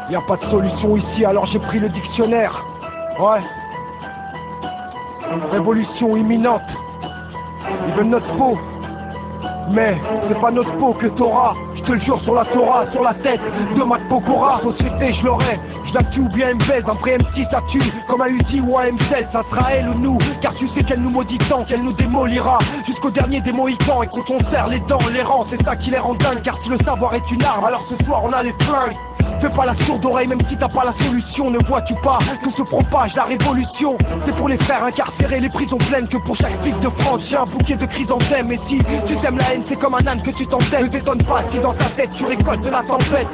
Y a pas de solution ici, alors j'ai pris le dictionnaire. Ouais. Révolution imminente. Ils veulent notre peau. Mais c'est pas notre peau que t'auras. Je te le jure sur la Torah, sur la tête de Matt Pokora. Société je l'aurai, je la tue ou bien elle me baise. Un vrai M6 ça tue, comme un Uzi ou un M16. Ça sera elle ou nous, car tu sais qu'elle nous maudit tant, qu'elle nous démolira jusqu'au dernier des Mohicans. Et quand on serre les dents, les rangs, c'est ça qui les rend dingues. Car si le savoir est une arme, alors ce soir on a les flingues. Fais pas la sourde oreille même si t'as pas la solution. Ne vois-tu pas que se propage la révolution? C'est pour les frères incarcérés, les prisons pleines, que pour chaque fils de France j'ai un bouquet de chrysanthèmes. Et si tu t'aimes la haine, c'est comme un âne que tu t'entêtes. Ne t'étonne pas si dans ta tête tu récoltes de la tempête.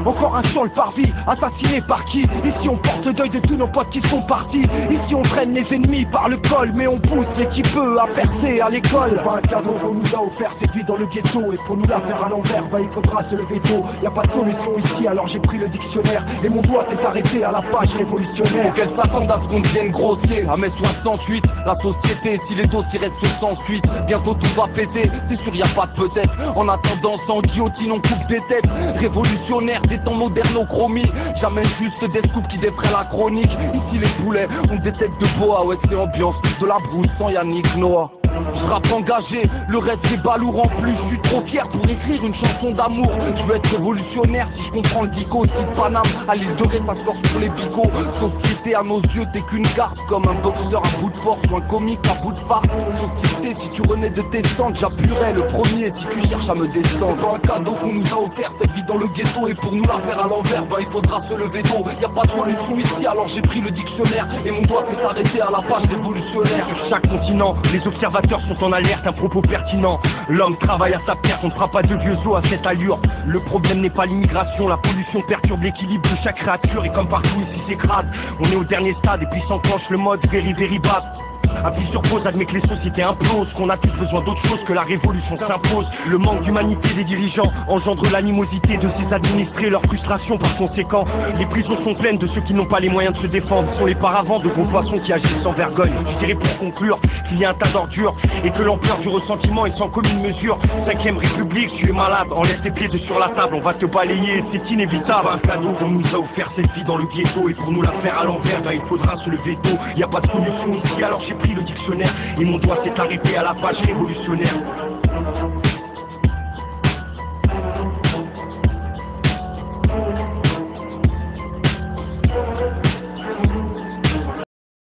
Encore un sur le parvis, assassiné par qui? Ici on porte le deuil de tous nos potes qui sont partis. Ici on traîne les ennemis par le col, mais on pousse l'équipe à percer à l'école. C'est pas un cadeau qu'on nous a offert, cette vie dans le ghetto. Et pour nous la faire à l'envers, bah il faudra se lever tôt. Y a pas de solution ici, alors j'ai pris le dictionnaire. Et mon doigt s'est arrêté à la page révolutionnaire. Faut qu'elle s'attende à ce qu'on devienne grossier. À mai 68, la société, si les dossiers restent sans suite, bientôt tout va péter, c'est sûr y a pas de peut-être. En attendant, sans guillotine on coupe des têtes. Révolutionnaire des temps modernes au chromie. Jamais juste des scoops qui défraient la chronique. Ici les poulets ont des têtes de boa. Ouais c'est l'ambiance de la brousse sans Yannick Noah. Je rappe engagé, le reste c'est balourd en plus. Je suis trop fier pour écrire une chanson d'amour. Je veux être révolutionnaire si je comprends le dico. Si de Paname à l'île de Ré, ça sort sur les bigots. Société à nos yeux, t'es qu'une garde. Comme un boxeur à bout de force ou un comique à bout de farce. Société, si tu renais de tes cendres, j'appuierais le premier si tu cherches à me descendre. Dans un cadeau qu'on nous a offert, cette vie dans le ghetto. Et pour nous la faire à l'envers, bah il faudra se lever tôt. Y a pas de solution ici, alors j'ai pris le dictionnaire. Et mon doigt s'est arrêté à la page révolutionnaire. Sur chaque continent, les observateurs sont en alerte, un propos pertinent. L'homme travaille à sa perte, on ne fera pas de vieux os à cette allure. Le problème n'est pas l'immigration, la pollution perturbe l'équilibre de chaque créature. Et comme partout ici c'est crade, on est au dernier stade et puis s'enclenche le mode very very bad. Appui sur pause, admet que les sociétés implosent, qu'on a tous besoin d'autre chose, que la révolution s'impose. Le manque d'humanité des dirigeants engendre l'animosité de ses administrés, leur frustration par conséquent. Les prisons sont pleines de ceux qui n'ont pas les moyens de se défendre. Sont les paravents de gros poissons qui agissent sans vergogne. Je dirais pour conclure qu'il y a un tas d'ordures et que l'ampleur du ressentiment est sans commune mesure. 5ème République, tu es malade, enlève tes pieds de sur la table, on va te balayer, c'est inévitable. Un cadeau qu'on nous a offert cette vie dans le ghetto. Et pour nous la faire à l'envers, bah, il faudra se lever tôt. Y a pas de solution ici, alors j'ai pris le dictionnaire et mon doigt s'est arrêté à la page révolutionnaire.